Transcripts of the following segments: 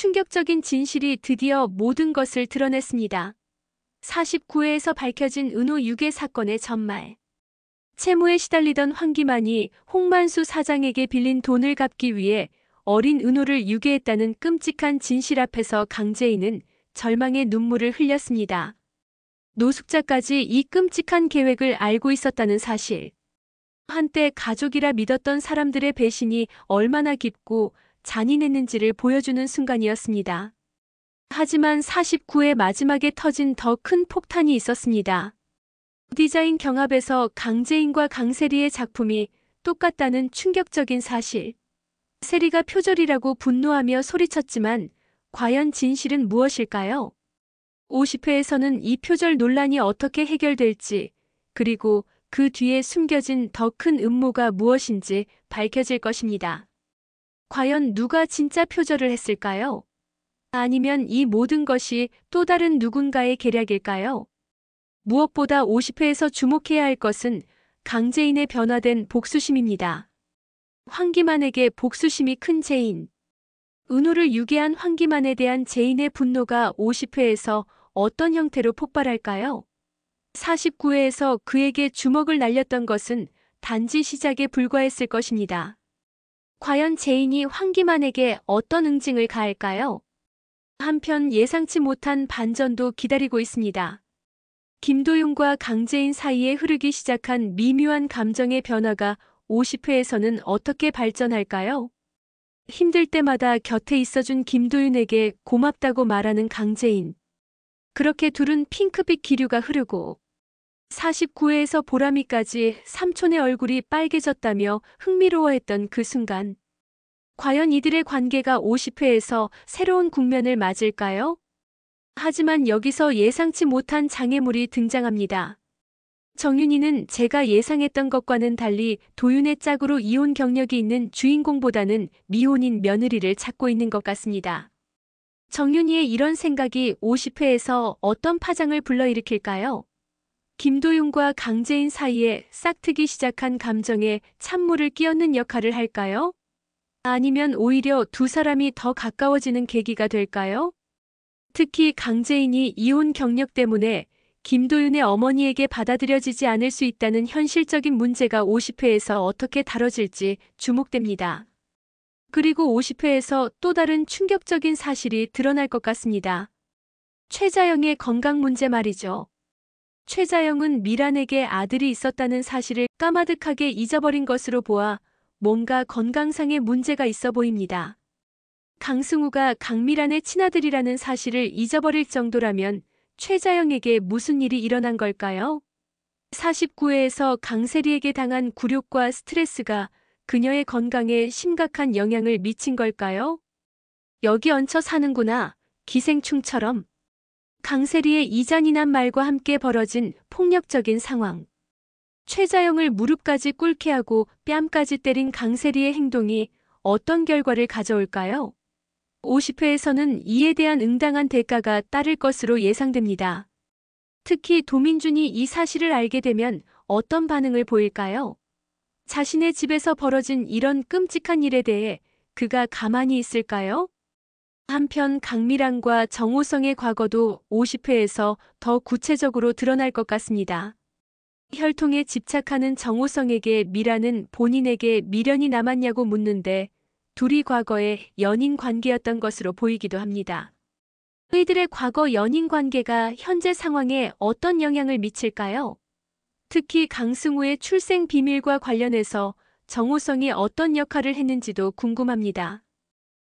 충격적인 진실이 드디어 모든 것을 드러냈습니다. 49회에서 밝혀진 은호 유괴 사건의 전말. 채무에 시달리던 황기만이 홍만수 사장에게 빌린 돈을 갚기 위해 어린 은호를 유괴했다는 끔찍한 진실 앞에서 강재인은 절망의 눈물을 흘렸습니다. 노숙자까지 이 끔찍한 계획을 알고 있었다는 사실. 한때 가족이라 믿었던 사람들의 배신이 얼마나 깊고 잔인했는지를 보여주는 순간이었습니다. 하지만 49회 마지막에 터진 더 큰 폭탄이 있었습니다. 디자인 경합에서 강재인과 강세리의 작품이 똑같다는 충격적인 사실. 세리가 표절이라고 분노하며 소리쳤지만 과연 진실은 무엇일까요? 50회에서는 이 표절 논란이 어떻게 해결될지, 그리고 그 뒤에 숨겨진 더 큰 음모가 무엇인지 밝혀질 것입니다. 과연 누가 진짜 표절을 했을까요? 아니면 이 모든 것이 또 다른 누군가의 계략일까요? 무엇보다 50회에서 주목해야 할 것은 강재인의 변화된 복수심입니다. 황기만에게 복수심이 큰 재인. 은호를 유괴한 황기만에 대한 재인의 분노가 50회에서 어떤 형태로 폭발할까요? 49회에서 그에게 주먹을 날렸던 것은 단지 시작에 불과했을 것입니다. 과연 재인이 황기만에게 어떤 응징을 가할까요? 한편 예상치 못한 반전도 기다리고 있습니다. 김도윤과 강재인 사이에 흐르기 시작한 미묘한 감정의 변화가 50회에서는 어떻게 발전할까요? 힘들 때마다 곁에 있어준 김도윤에게 고맙다고 말하는 강재인. 그렇게 둘은 핑크빛 기류가 흐르고 49회에서 보람이까지 삼촌의 얼굴이 빨개졌다며 흥미로워했던 그 순간. 과연 이들의 관계가 50회에서 새로운 국면을 맞을까요? 하지만 여기서 예상치 못한 장애물이 등장합니다. 정윤이는 제가 예상했던 것과는 달리 도윤의 짝으로 이혼 경력이 있는 주인공보다는 미혼인 며느리를 찾고 있는 것 같습니다. 정윤이의 이런 생각이 50회에서 어떤 파장을 불러일으킬까요? 김도윤과 강재인 사이에 싹트기 시작한 감정에 찬물을 끼얹는 역할을 할까요? 아니면 오히려 두 사람이 더 가까워지는 계기가 될까요? 특히 강재인이 이혼 경력 때문에 김도윤의 어머니에게 받아들여지지 않을 수 있다는 현실적인 문제가 50회에서 어떻게 다뤄질지 주목됩니다. 그리고 50회에서 또 다른 충격적인 사실이 드러날 것 같습니다. 최자영의 건강 문제 말이죠. 최자영은 미란에게 아들이 있었다는 사실을 까마득하게 잊어버린 것으로 보아 뭔가 건강상의 문제가 있어 보입니다. 강승우가 강미란의 친아들이라는 사실을 잊어버릴 정도라면 최자영에게 무슨 일이 일어난 걸까요? 49회에서 강세리에게 당한 굴욕과 스트레스가 그녀의 건강에 심각한 영향을 미친 걸까요? 여기 얹혀 사는구나, 기생충처럼. 강세리의 이잔인한 말과 함께 벌어진 폭력적인 상황. 최자영을 무릎까지 꿇게 하고 뺨까지 때린 강세리의 행동이 어떤 결과를 가져올까요? 50회에서는 이에 대한 응당한 대가가 따를 것으로 예상됩니다. 특히 도민준이 이 사실을 알게 되면 어떤 반응을 보일까요? 자신의 집에서 벌어진 이런 끔찍한 일에 대해 그가 가만히 있을까요? 한편 강미란과 정호성의 과거도 50회에서 더 구체적으로 드러날 것 같습니다. 혈통에 집착하는 정호성에게 미란은 본인에게 미련이 남았냐고 묻는데 둘이 과거에 연인 관계였던 것으로 보이기도 합니다. 그들의 과거 연인 관계가 현재 상황에 어떤 영향을 미칠까요? 특히 강승우의 출생 비밀과 관련해서 정호성이 어떤 역할을 했는지도 궁금합니다.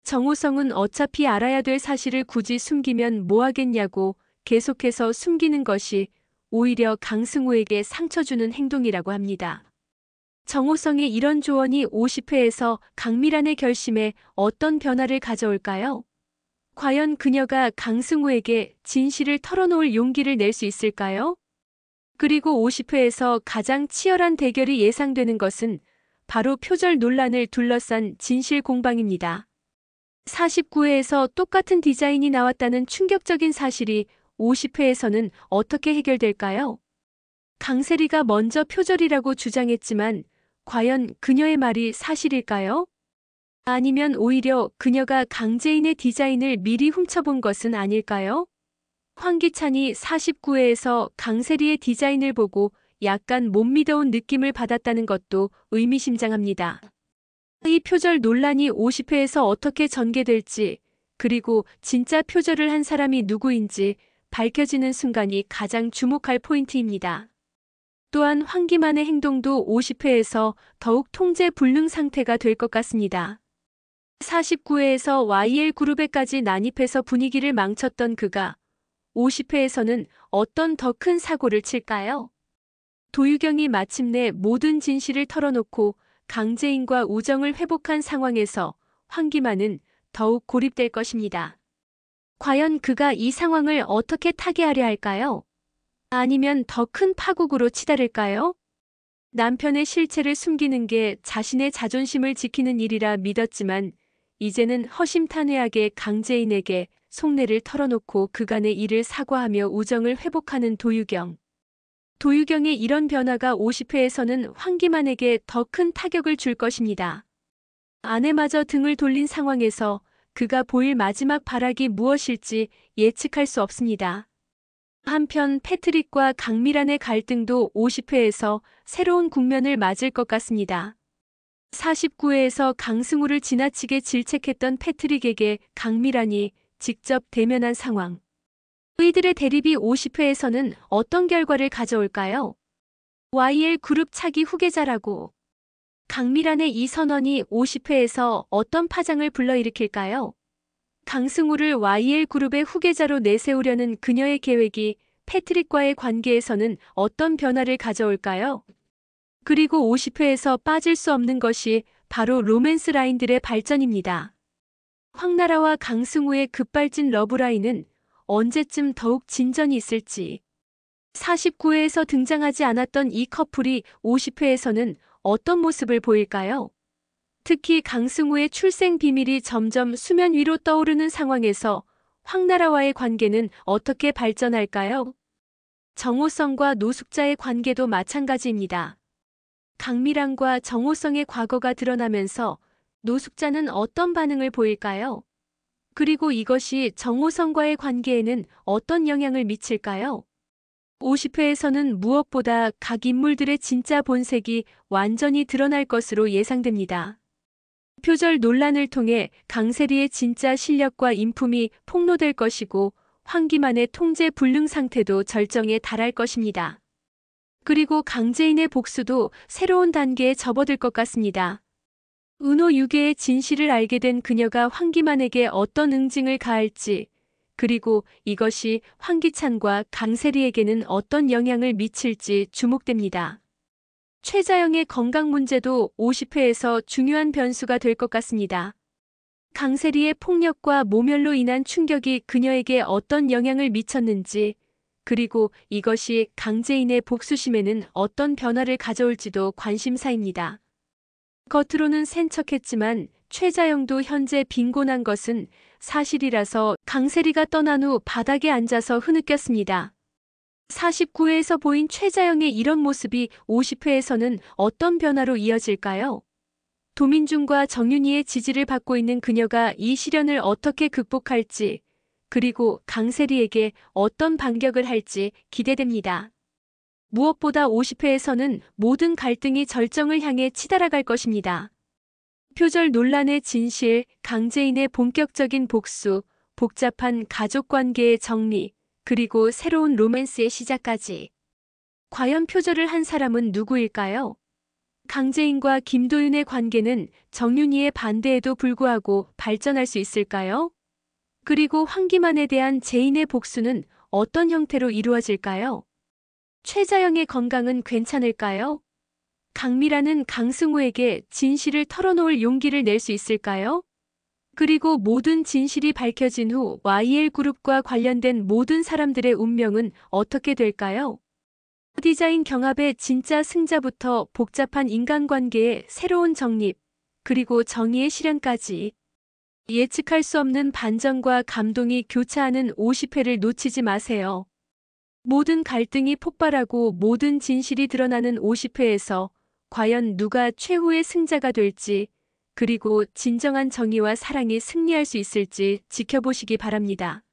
정호성은 어차피 알아야 될 사실을 굳이 숨기면 뭐하겠냐고 계속해서 숨기는 것이 오히려 강승우에게 상처 주는 행동이라고 합니다. 정호성의 이런 조언이 50회에서 강미란의 결심에 어떤 변화를 가져올까요? 과연 그녀가 강승우에게 진실을 털어놓을 용기를 낼 수 있을까요? 그리고 50회에서 가장 치열한 대결이 예상되는 것은 바로 표절 논란을 둘러싼 진실 공방입니다. 49회에서 똑같은 디자인이 나왔다는 충격적인 사실이 50회에서는 어떻게 해결될까요? 강세리가 먼저 표절이라고 주장했지만 과연 그녀의 말이 사실일까요? 아니면 오히려 그녀가 강재인의 디자인을 미리 훔쳐본 것은 아닐까요? 황기찬이 49회에서 강세리의 디자인을 보고 약간 못 믿어온 느낌을 받았다는 것도 의미심장합니다. 이 표절 논란이 50회에서 어떻게 전개될지, 그리고 진짜 표절을 한 사람이 누구인지 밝혀지는 순간이 가장 주목할 포인트입니다. 또한 황기만의 행동도 50회에서 더욱 통제 불능 상태가 될 것 같습니다. 49회에서 YL그룹에까지 난입해서 분위기를 망쳤던 그가 50회에서는 어떤 더 큰 사고를 칠까요? 도유경이 마침내 모든 진실을 털어놓고 강재인과 우정을 회복한 상황에서 황기만은 더욱 고립될 것입니다. 과연 그가 이 상황을 어떻게 타개하려 할까요? 아니면 더 큰 파국으로 치달을까요? 남편의 실체를 숨기는 게 자신의 자존심을 지키는 일이라 믿었지만 이제는 허심탄회하게 강재인에게 속내를 털어놓고 그간의 일을 사과하며 우정을 회복하는 도유경. 도유경의 이런 변화가 50회에서는 황기만에게 더 큰 타격을 줄 것입니다. 아내마저 등을 돌린 상황에서 그가 보일 마지막 발악이 무엇일지 예측할 수 없습니다. 한편 패트릭과 강미란의 갈등도 50회에서 새로운 국면을 맞을 것 같습니다. 49회에서 강승우를 지나치게 질책했던 패트릭에게 강미란이 직접 대면한 상황. 이들의 대립이 50회에서는 어떤 결과를 가져올까요? YL그룹 차기 후계자라고 강미란의 이 선언이 50회에서 어떤 파장을 불러일으킬까요? 강승우를 YL그룹의 후계자로 내세우려는 그녀의 계획이 패트릭과의 관계에서는 어떤 변화를 가져올까요? 그리고 50회에서 빠질 수 없는 것이 바로 로맨스 라인들의 발전입니다. 황나라와 강승우의 급발진 러브라인은 언제쯤 더욱 진전이 있을지. 49회에서 등장하지 않았던 이 커플이 50회에서는 어떤 모습을 보일까요? 특히 강승우의 출생 비밀이 점점 수면 위로 떠오르는 상황에서 황나라와의 관계는 어떻게 발전할까요? 정호성과 노숙자의 관계도 마찬가지입니다. 강미란과 정호성의 과거가 드러나면서 노숙자는 어떤 반응을 보일까요? 그리고 이것이 정호성과의 관계에는 어떤 영향을 미칠까요? 50회에서는 무엇보다 각 인물들의 진짜 본색이 완전히 드러날 것으로 예상됩니다. 표절 논란을 통해 강세리의 진짜 실력과 인품이 폭로될 것이고 황기만의 통제 불능 상태도 절정에 달할 것입니다. 그리고 강재인의 복수도 새로운 단계에 접어들 것 같습니다. 은호 유괴의 진실을 알게 된 그녀가 황기만에게 어떤 응징을 가할지, 그리고 이것이 황기찬과 강세리에게는 어떤 영향을 미칠지 주목됩니다. 최자영의 건강 문제도 50회에서 중요한 변수가 될 것 같습니다. 강세리의 폭력과 모멸로 인한 충격이 그녀에게 어떤 영향을 미쳤는지, 그리고 이것이 강재인의 복수심에는 어떤 변화를 가져올지도 관심사입니다. 겉으로는 센 척했지만 최자영도 현재 빈곤한 것은 사실이라서 강세리가 떠난 후 바닥에 앉아서 흐느꼈습니다. 49회에서 보인 최자영의 이런 모습이 50회에서는 어떤 변화로 이어질까요? 도민중과 정윤희의 지지를 받고 있는 그녀가 이 시련을 어떻게 극복할지, 그리고 강세리에게 어떤 반격을 할지 기대됩니다. 무엇보다 50회에서는 모든 갈등이 절정을 향해 치달아갈 것입니다. 표절 논란의 진실, 강재인의 본격적인 복수, 복잡한 가족관계의 정리, 그리고 새로운 로맨스의 시작까지. 과연 표절을 한 사람은 누구일까요? 강재인과 김도윤의 관계는 정윤희의 반대에도 불구하고 발전할 수 있을까요? 그리고 황기만에 대한 재인의 복수는 어떤 형태로 이루어질까요? 최자영의 건강은 괜찮을까요? 강미란은 강승우에게 진실을 털어놓을 용기를 낼 수 있을까요? 그리고 모든 진실이 밝혀진 후 YL그룹과 관련된 모든 사람들의 운명은 어떻게 될까요? 디자인 경합의 진짜 승자부터 복잡한 인간관계의 새로운 정립, 그리고 정의의 실현까지. 예측할 수 없는 반전과 감동이 교차하는 50회를 놓치지 마세요. 모든 갈등이 폭발하고 모든 진실이 드러나는 50회에서 과연 누가 최후의 승자가 될지, 그리고 진정한 정의와 사랑이 승리할 수 있을지 지켜보시기 바랍니다.